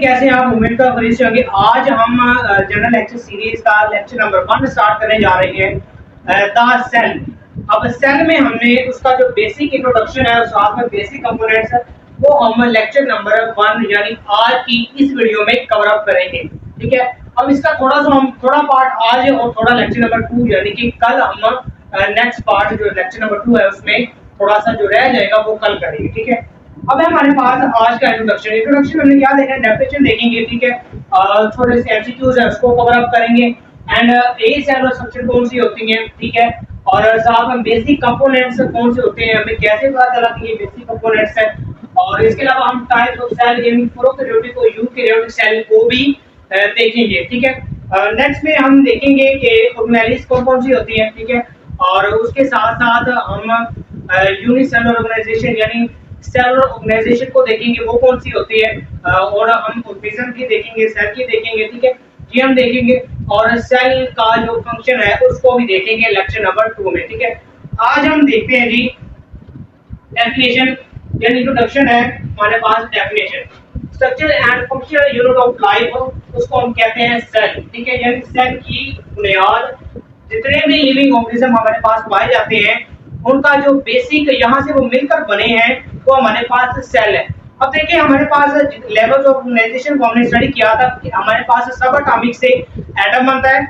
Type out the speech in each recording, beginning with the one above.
कैसे हैं आप? उम्मीद कर खरीद से होंगे। आज हम जनरल लेक्चर सीरीज का लेक्चर नंबर 1 स्टार्ट करने जा रहे हैं, द सेल। अब सेल में हमने उसका जो बेसिक इंट्रोडक्शन है और साथ में बेसिक कंपोनेंट्स है वो हम लेक्चर नंबर 1 यानी आज की इस वीडियो में कवर अप करेंगे। ठीक है, अब इसका थोड़ा पार्ट आज और थोड़ा लेक्चर नंबर 2 यानी कि कल हम नेक्स्ट पार्ट जो लेक्चर नंबर 2 है उसमें थोड़ा सा जो रह जाएगा वो कल करेंगे। ठीक है, अब है हमारे पास आज का इंट्रोडक्शन हमने क्या देखा है, डेफिनेशन देखेंगे। ठीक है, थोड़े से एमसीक्यूज है उसको कवर अप करेंगे एंड ए सेल और स्ट्रक्चर कौन सी होती हैं। ठीक है, और साथ में बेसिक कंपोनेंट्स कौन से होते हैं, हमें कैसे पता चला कि ये बेसिक कंपोनेंट्स है। और इसके अलावा हम टाइप्स ऑफ सेल यानी प्रोकैरियोटिक और यूकैरियोटिक सेल को भी देखेंगे। ठीक है, नेक्स्ट में हम देखेंगे कि ऑर्गेनेलिस कौन सी होती है। ठीक है, और उसके साथ साथ हम यूनिसेलुलर ऑर्गेनाइजेशन यानी सेलुलर ऑर्गेनाइजेशन को देखेंगे वो कौन सी होती है, और हम ऑर्गेनिज्म की देखेंगे, सेल की देखेंगे। ठीक है, ये हम देखेंगे और सेल का जो फंक्शन है उसको भी देखेंगे लेक्चर नंबर 2 में। ठीक है, आज हम देखते हैं जी डेफिनेशन यानी इंट्रोडक्शन है हमारे पास। Definition structure and functional unit of life, उसको हम कहते हैं सेल। ठीक है, यानी सेल की बुनियाद जितने भी लिविंग ऑर्गेनिज्म हमारे पास पाए जाते हैं उनका जो बेसिक यहाँ से वो मिलकर बने हैं वो हमारे पास सेल है। अब देखिए हमारे पास लेवल्स ऑफ ऑर्गेनाइजेशन को हमने स्टडी किया था कि हमारे पास सब एटॉमिक से एटम बनता है,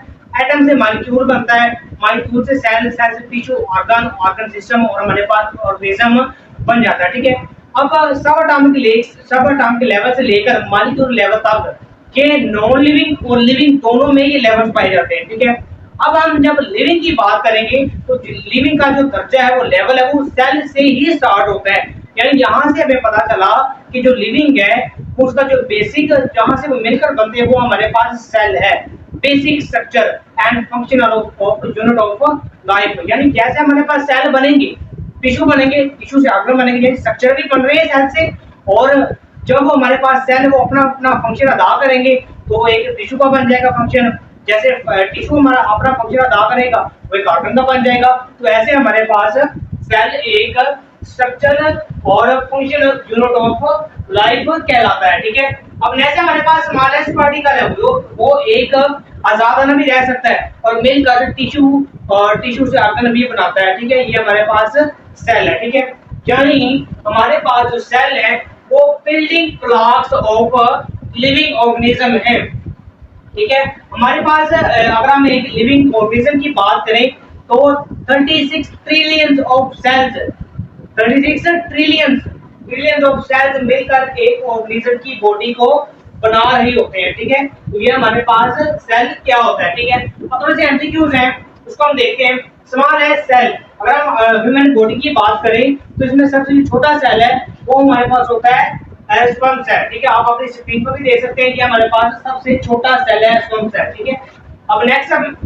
एटम से मॉलिक्यूल बनता है, मॉलिक्यूल से सेल, सेल से टिश्यू, ऑर्गन, ऑर्गन सिस्टम और हमारे पास ऑर्गेनिज्म बन जाता है। ठीक है, अब सब एटॉमिक लेवल से लेकर मॉलिक्यूल लेवल तक के नॉन लिविंग और लिविंग दोनों में ये लेवल्स पाए जाते हैं। ठीक है, अब हम जब लिविंग की बात करेंगे तो लिविंग का जो दर्जा है वो लेवल है वो सेल से ही स्टार्ट होता है। यानी यहाँ से हमें पता चला कि जो लिविंग है उसका जो बेसिक जहाँ से वो मिलकर बनते हैं वो हमारे पास सेल है। Basic structure and functional of unit of life, यानी कैसे हमारे पास सेल बनेंगे, टिश्यू बनेंगे, टिश्यू से ऑर्गन बनेंगे, यानी स्ट्रक्चर भी बन रहे हैं सेल से। और जब हमारे पास सेल वो अपना अपना फंक्शन अदा करेंगे तो एक टिश्यू का बन जाएगा फंक्शन, जैसे टिश्यू हमारा अपना फंक्शन अदा करेगा वो एक ऑर्गन का बन जाएगा। तो ऐसे हमारे पास सेल एक स्ट्रक्चर और फंक्शनल यूनिट ऑफ लाइफ कहलाता है। ठीक है, अब जैसे हमारे पास स्मॉलेस्ट पार्टिकल है वो एक आजाद अणु भी रह सकता है और मिलकर टिश्यू और टिश्यू से ऑर्गन भी बनाता है। ठीक है, ये हमारे पास सेल है। ठीक है, यानी हमारे पास जो सेल है वो building blocks of living organism है। ठीक है, हमारे पास अगर हम एक लिविंग ऑर्गेनिज्म की बात करें तो 36 trillions of cells, 36 trillions of cells मिलकर एक ऑर्गेनिज्म की बॉडी को बना रहे होते हैं। ठीक है, तो ये हमारे पास सेल क्या होता है। ठीक है, अब थोड़े से एमसीक्यूज हैं उसको हम देखते हैं। सवाल है सेल, अगर हम ह्यूमन बॉडी की बात करें तो इसमें सबसे छोटा सेल है वो हमारे पास होता है स्पर्म सेल। ठीक है, आप अपनी स्क्रीन पर भी देख सकते हैं कि हमारे पास सबसे छोटा सेल है स्पर्म सेल। ठीक है, अब नेक्स्ट हम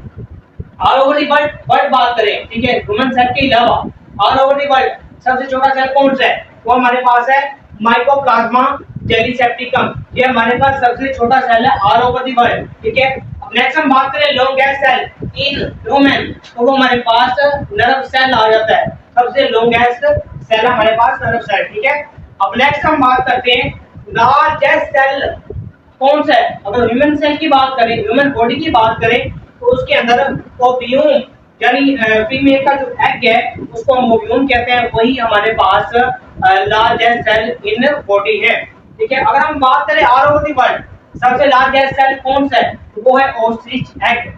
ऑल ओवर द वर्ल्ड बात करें। ठीक है, ह्यूमन सेल के अलावा ऑल ओवर द वर्ल्ड सबसे छोटा सेल कौन सा है, वो हमारे पास है माइकोप्लाज्मा जेलीसेप्टिकम। ये हमारे पास सबसे छोटा सेल है ऑल ओवर द वर्ल्ड। ठीक है, अब नेक्स्ट हम बात करें लॉन्गेस्ट सेल इन ह्यूमन, तो वो हमारे पास नर्व सेल आ जाता है। सबसे लॉन्गेस्ट सेल हमारे पास नर्व सेल। ठीक है, अब नेक्स्ट हम बात करते हैं लार्जेस्ट सेल कौन सा है। अगर ह्यूमन सेल की बात करें, ह्यूमन बॉडी की बात करें तो उसके अंदर ओव्यूम यानी फीमेल का जो एग है उसको हम ओव्यूम कहते हैं, वही हमारे पास लार्जेस्ट सेल इन बॉडी है। ठीक है, अगर हम बात करें ऑल ओवर द वर्ल्ड सबसे लार्जेस्ट सेल कौन सा है तो वो है ऑस्ट्रिच एग।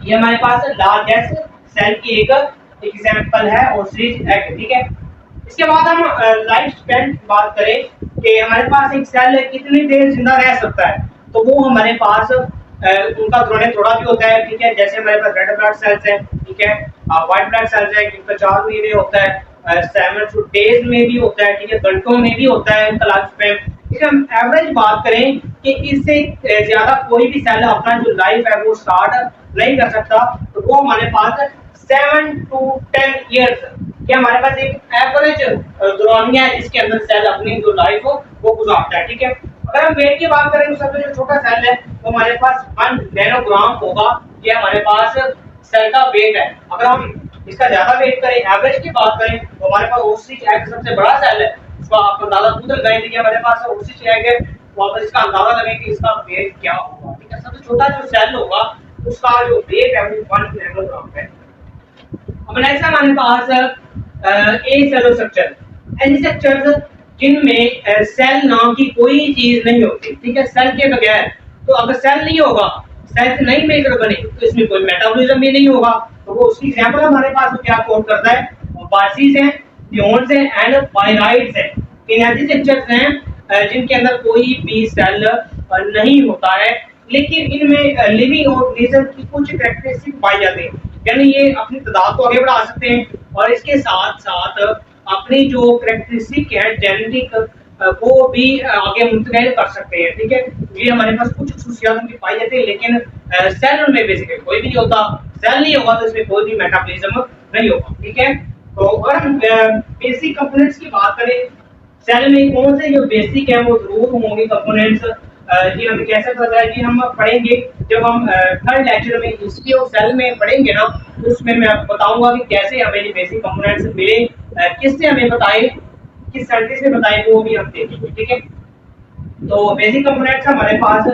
ये हमारे पास लार्जेस्ट सेल की एक एग्जांपल है ऑस्ट्रिच एग। ठीक है, इसके बाद हम लाइफ स्पैन की बात करें कि हमारे पास एक सेल कितनी देर जिंदा रह सकता है, तो वो हमारे पास उनका थोड़ा भी होता है। ठीक है, जैसे हमारे पास रेड ब्लड सेल्स है, ठीक है, व्हाइट ब्लड सेल्स है जिनका 4 महीने होता है, 7 डेज में भी होता है। ठीक है, घंटों में भी होता है उनका लाइफ स्पैन। ठीक है, हम एवरेज बात करें कि इससे ज्यादा कोई भी सेल अपना जो लाइफ है वो स्टार्ट नहीं कर सकता, तो वो हमारे पास 7 to 10 ईयर्स कि हमारे पास एक एवरेज दौरानिया है जिसके अंदर सेल अपनी जो लाइफ हो वो गुजारता है। ठीक है, अगर हम वेट की बात करें तो सबसे जो छोटा सेल है वो हमारे पास 1 नैनोग्राम होगा। ये हमारे पास सेल का वेट है। अगर हम इसका ज्यादा वेट करें, एवरेज की बात करें तो हमारे पास ओस्ट्रिच एग सबसे बड़ा सेल है। इसको आप अंदाजा खुद लगाएं कि हमारे पास ओस्ट्रिच एग है तो आप इसका अंदाजा लगाएं कि इसका वेट क्या होगा। ठीक है, सबसे छोटा जो सेल होगा उसका जो वेट है वो 1 किलोग्राम है। अब नेक्स्ट हमारे पास ए सेल स्ट्रक्चर, ऐसे स्ट्रक्चर्स जिनमें सेल नाम की कोई चीज नहीं होती। ठीक है, सेल के बगैर, तो अगर सेल नहीं होगा, सेल से नहीं मिलकर बने, तो इसमें कोई मेटाबॉलिज्म भी नहीं होगा। तो वो उसकी एग्जांपल हमारे पास क्या कोड करता है, बासिस हैं, प्योन्स हैं एंड पाइराइड्स हैं। इन ऐसे स्ट्रक्चर्स हैं जिनके अंदर कोई भी सेल नहीं होता है, लेकिन इनमें लिविंग ऑर्गेनिज्म की कुछ कैरेक्टरिस्टिक पाई जाती है, यानी ये अपनी तादाद को आगे बढ़ा सकते हैं और इसके साथ साथ अपनी जो कैरेक्टरिस्टिक है जेनेटिक वो भी आगे मुंतकिल कर सकते हैं। ठीक है, ये हमारे पास कुछ खसूसियात उनकी पाई जाती है, लेकिन सेल में बेसिकली कोई भी नहीं होता। सेल नहीं होगा तो इसमें कोई भी मेटाबॉलिज्म नहीं होगा। ठीक है, तो अगर हम बेसिक कंपोनेंट्स की बात करें, सेल में कौन से जो बेसिक है वो जरूर होंगे कंपोनेंट्स, ये हमें कैसे पता है कि हम पढ़ेंगे जब हम थर्ड लेक्चर में हिस्ट्री ऑफ सेल में पढ़ेंगे ना, तो उसमें मैं आपको बताऊंगा कि कैसे हमें ये बेसिक कंपोनेंट्स मिले, किसने हमें बताए, किस साइंटिस्ट ने बताए, वो भी हम देखेंगे। ठीक है, तो बेसिक कंपोनेंट्स हमारे पास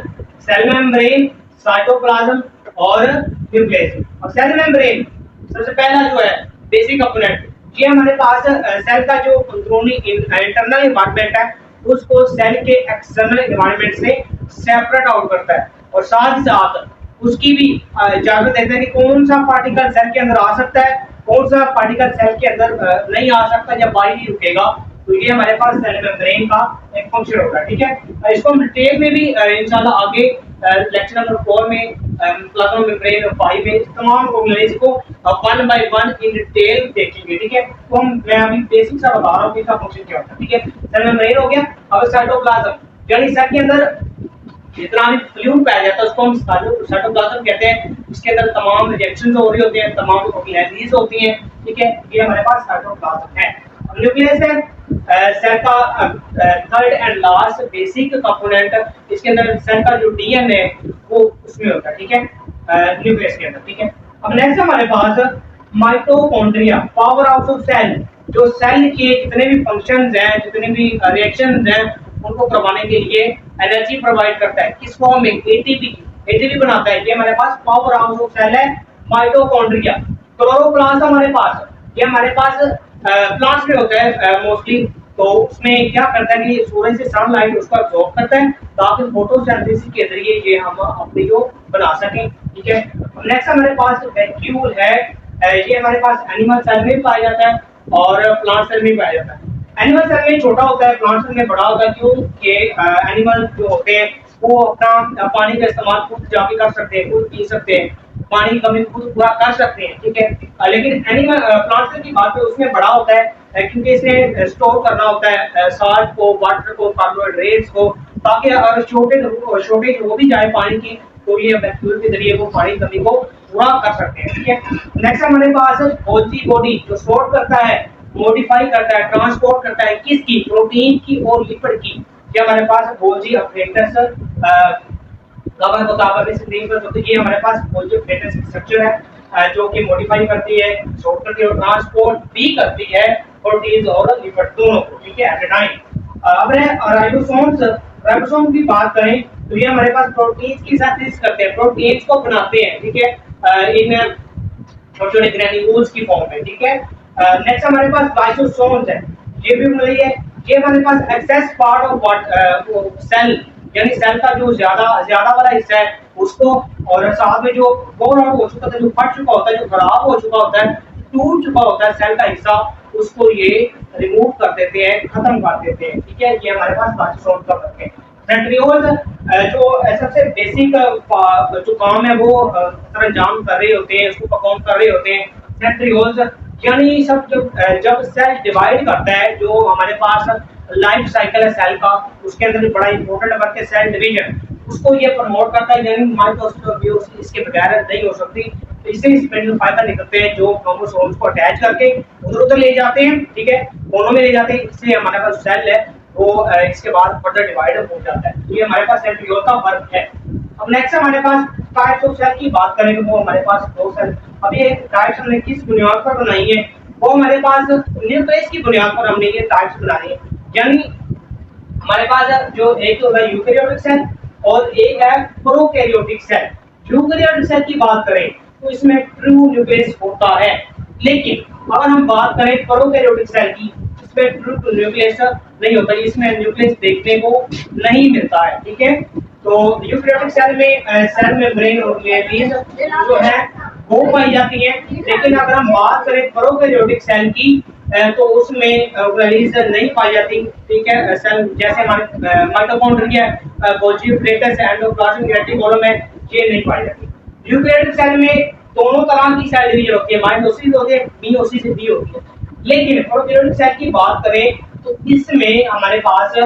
सेल मेम्ब्रेन, साइटोप्लाज्म और न्यूक्लियस। अब सेल मेम्ब्रेन सबसे पहला जो है बेसिक कंपोनेंट, ये हमारे पास सेल का जो अंदरूनी इंटरनल एनवायरनमेंट है उसको सेल के एक्सटर्नल एनवायरनमेंट से सेपरेट आउट करता है, और साथ ही साथ उसकी भी इजाजत देता है कि कौन सा पार्टिकल सेल के अंदर आ सकता है, कौन सा पार्टिकल सेल के अंदर नहीं आ सकता या बाहर ही रुकेगा। तो ये हमारे पास सेल मेम्ब्रेन का एक फंक्शन होता है। ठीक है, इसको हम डिटेल में भी इंशाल्लाह आगे लेक्चर नंबर 4 में प्लाज्मा मेम्ब्रेन और 5 में तमाम ऑर्गेनेल्स को 1 बाय 1 इन डिटेल देखेंगे। ठीक है, तो मैं अभी बेसिक सा बता रहा हूं कि इसका फंक्शन क्या होता है। ठीक है, सेल मेम्ब्रेन हो गया। अब साइटोप्लाज्म, यानी सेल के अंदर जितना भी फ्लूइड पाया जाता है उसको हम साइटोप्लाज्म कहते हैं। इसके अंदर तमाम रिएक्शंस हो रही होती हैं, तमाम ऑर्गेनेल्स होती हैं। ठीक है, ये हमारे पास साइटोप्लाज्म है। अब न्यूक्लियस है सेल का third and last basic component, इसके अंदर सेल का जो डीएनए वो उसमें होता है। ठीक है, न्यूक्लियस के अंदर। ठीक है, अब नेक्स्ट हमारे पास mitochondria, power house of cell, जो सेल के जितने भी फंक्शंस हैं, जितने भी रिएक्शंस हैं, उनको करवाने के लिए एनर्जी प्रोवाइड करता है। किस फॉर्म में, एटीपी, एटीपी बनाता है। ये हमारे पास पावर हाउस ऑफ सेल है माइटोकॉन्ड्रिया। क्लोरोप्लास्ट हमारे पास, ये हमारे पास प्लांट्स में होता है मोस्टली, तो उसमें क्या करता है कि सूरज से सनलाइट उसको अब्सॉर्ब करता है ताकि फोटोसिंथेसिस के जरिए ये हम अपनी जो बना सकें। ठीक है, नेक्स्ट हमारे पास वैक्यूल है, ये हमारे पास एनिमल सेल में पाया जाता है और प्लांट सेल में पाया जाता है। एनिमल सेल में छोटा होता है, प्लांट सेल में बड़ा होता है, क्योंकि एनिमल जो होते हैं वो अपना पानी का इस्तेमाल खुद जाके कर सकते हैं, खुद पी सकते हैं, पानी की कमी खुद पूरा कर सकते हैं। ठीक है, लेकिन एनिमल प्लांट सेल की बात है उसमें बड़ा होता है, क्योंकि इसे स्टोर करना होता है साल्ट को, वाटर को, कार्बोहाइड्रेट्स को, ताकि अगर शॉर्टेज हो भी जाए पानी की तो ये वैक्यूल के जरिए वो पानी की कमी को पूरा कर सकते हैं। ठीक है, नेक्स्ट हमारे पास गोल्जी बॉडी, जो स्टोर करता है, मॉडिफाई करता है, ट्रांसपोर्ट करता है, किसकी, प्रोटीन की और लिपिड की। ये हमारे पास गोल्जी अपरेटस कवर बताकर इस स्क्रीन पर, तो ये हमारे पास गोल्जी अपरेटस स्ट्रक्चर है जो कि मॉडिफाई करती है, स्टोर करती है और ट्रांसपोर्ट भी करती है प्रोटीन और लिपिड दोनों को। ठीक है, एट अ टाइम। अब राइबोसोम्स, राइबोसोम की बात करें तो ये हमारे पास प्रोटीन्स की सिंथेसिस करते हैं, प्रोटीन्स को बनाते हैं। ठीक है, इन छोटे-छोटे ग्रैन्यूल्स की फॉर्म में। ठीक है, नेक्स्ट हमारे पास लाइसोसोम्स है, ये भी वही है, ये हमारे पास एक्सेस पार्ट ऑफ सेल, यानी सेल का जो ज्यादा वाला हिस्सा है उसको, और साथ में जो बोर आउट हो चुका था, जो फट चुका होता है, जो खराब हो चुका होता है, टूट चुका होता है सेल का हिस्सा, उसको ये रिमूव कर देते हैं, खत्म कर देते हैं। ठीक है, ये हमारे पास लाइसोसोम्स का वर्क है। सेंट्रियोल्स जो सबसे बेसिक जो काम है वो अंजाम कर रहे होते हैं, उसको परफॉर्म कर रहे होते हैं। सेंट्रियोल्स यानी सब जब सेल डिवाइड करता है, जो हमारे पास लाइफ साइकिल है सेल का, उसके अंदर बड़ा इंपॉर्टेंट वर्क है सेल डिवीजन, उसको ये प्रमोट करता है, यानी माइटोसिस इसके बगैर नहीं हो सकती। तो इससे स्पिंडल फाइबर निकलते हैं जो क्रोमोसोम्स को अटैच करके उधर ले जाते हैं। ठीक है, कोनों में ले जाते हैं, इससे हमारे पास सेल है वो इसके बाद फर्दर डिवाइड हो जाता है। ये हमारे पास सेंट्रियोल का वर्क है। अब नेक्स्ट हमारे पास टाइप्स ऑफ सेल की बात करें तो वो हमारे पास दो सेल, अब ये टाइप्स हमने किस बुनियाद पर बनाई है, वो हमारे पास न्यूक्लियस की बुनियाद पर हमने ये टाइप्स बनाए हैं। यानी हमारे पास जो एक होता है यूकेरियोटिक सेल और एक है प्रोकैरियोटिक सेल। यूकेरियोटिक सेल की बात करें तो इसमें ट्रू न्यूक्लियस होता है, लेकिन अगर हम बात करें प्रोकैरियोटिक सेल की, इसमें ट्रू न्यूक्लियस नहीं होता, इसमें न्यूक्लियस देखने को नहीं मिलता है। ठीक है, तो यूकेरियोटिक सेल में सेल मेम्ब्रेन और न्यूक्लियस जो है वो पाई जाती है, लेकिन अगर हम बात करें प्रोकैरियोटिक सेल की तो उसमें ऑर्गेनेल्स नहीं पाई जाती। ठीक है, सेल जैसे हमारे mitochondria, Golgi complex, endoplasmic reticulum है, ये नहीं पाई जाती। यूकेरियोटिक सेल में दोनों तरह की सेल डिवीजन होती है, माइटोसिस होती है, मियोसिस भी होती है। लेकिन प्रोकैरियोटिक सेल की बात करें तो इसमें हमारे पास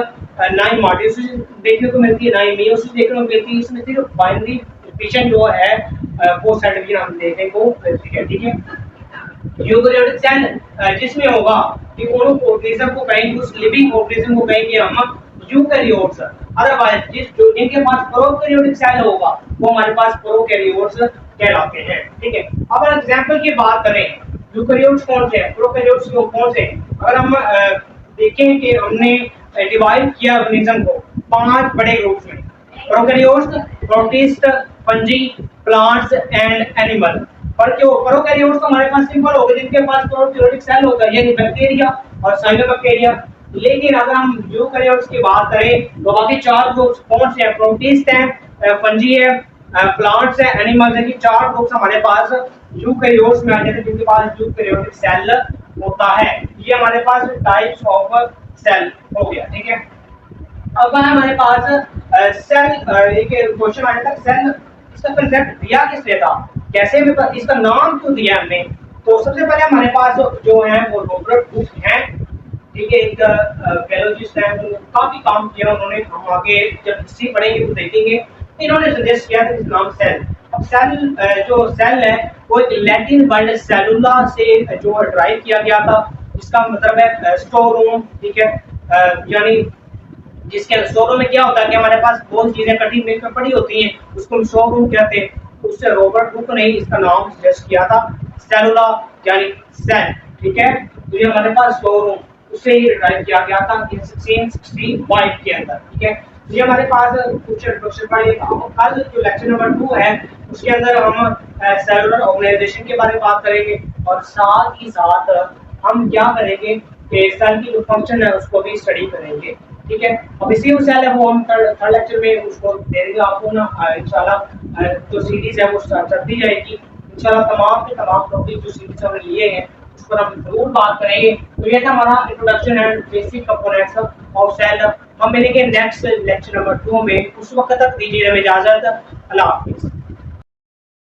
ना ही माइटोसिस देखने को मिलती है, ना ही मियोसिस देखने को मिलती है। इसमें सिर्फ बाइनरी डिवीजन जो है वो सेल डिवीजन हम देखने को मिलती है। ठीक है, यूकेरियोटिक सेल जिसमें होगा कि उन ऑर्गेनिज्म को कहेंगे, उस लिविंग ऑर्गेनिज्म को कहेंगे हम यूकेरियोट्स। अदरवाइज जिनके पास प्रोकैरियोटिक सेल होगा वो हमारे पास प्रोकैरियोट्स कहलाते हैं। ठीक है, अब एग्जांपल की बात करें यूकेरियोट्स कौन से हैं, प्रोकैरियोट्स कौन से हैं। अगर हम देखें कि हमने डिवाइड किया ऑर्गेनिज्म को 5 बड़े ग्रुप्स में, prokaryotes, protist, fungi, plants and animal. और क्यों प्रोकैरियोट्स तो हमारे पास सिंपल हो गए, जिनके पास प्रोकैरियोटिक सेल होता है, यानी बैक्टीरिया और साइनोबैक्टीरिया। लेकिन अगर हम यूकेरियोट्स की बात करें तो बाकी 4 ग्रुप्स कौन से हैं, प्रोटिस्ट हैं, फंजी है, प्लांट्स है, एनिमल्स है। ये 4 ग्रुप्स हमारे पास यूकेरियोट्स में आ जाते हैं, जिनके पास यूकेरियोटिक सेल होता है। ये हमारे पास टाइप्स ऑफ सेल हो गया। ठीक है, अब हमारे पास सेल, एक क्वेश्चन आया था, सेल इसका कंसेप्ट दिया किसने था, कैसे इसका नाम क्यों दिया हमने। तो सबसे पहले हमारे पास जो है वो रॉबर्ट हुक हैं। ठीक है, एक बायोलॉजिस्ट हैं, काफी काम किया उन्होंने। हम आगे जब हिस्ट्री पढ़ेंगे तो देखेंगे, इन्होंने सजेस्ट किया था इस नाम सेल। अब सेल जो सेल है वो एक लैटिन वर्ड सेलुला से जो ड्राइव किया गया था, जिसका मतलब है स्टोर रूम। ठीक है, यानी जिसके स्टोर रूम में क्या होता है कि हमारे पास बहुत चीजें कटी मिलकर पड़ी होती हैं, उसको हम स्टोर रूम कहते हैं। उससे रॉबर्ट हुक ने इसका नाम सजेस्ट किया था सेलुला यानी सेल। ठीक है, तो ये हमारे पास स्टोर रूम उससे ही ड्राइव किया गया था 1665 के अंदर। ठीक है, तो ये हमारे पास कुछ इंट्रोडक्शन पढ़ेगा। कल जो लेक्चर नंबर 2 है उसके अंदर हम सेलुलर ऑर्गेनाइजेशन के बारे में बात करेंगे, और साथ ही साथ हम क्या करेंगे कि सेल की जो फंक्शन है उसको भी स्टडी करेंगे। ठीक है, अब इसी सेल है वो हम थर्ड लेक्चर में उसको दे देंगे आपको ना, इंशाल्लाह जो सीरीज है वो चलती जाएगी इंशाल्लाह। तमाम के तमाम टॉपिक जो सीरीज हमने लिए हैं उस पर हम जरूर बात करेंगे। तो ये था हमारा introduction and basic components of cell. हम मिलेंगे नेक्स्ट लेक्चर नंबर 2 में, उस वक्त तक दीजिए हमें इजाजत। अल्लाह हाफिज़।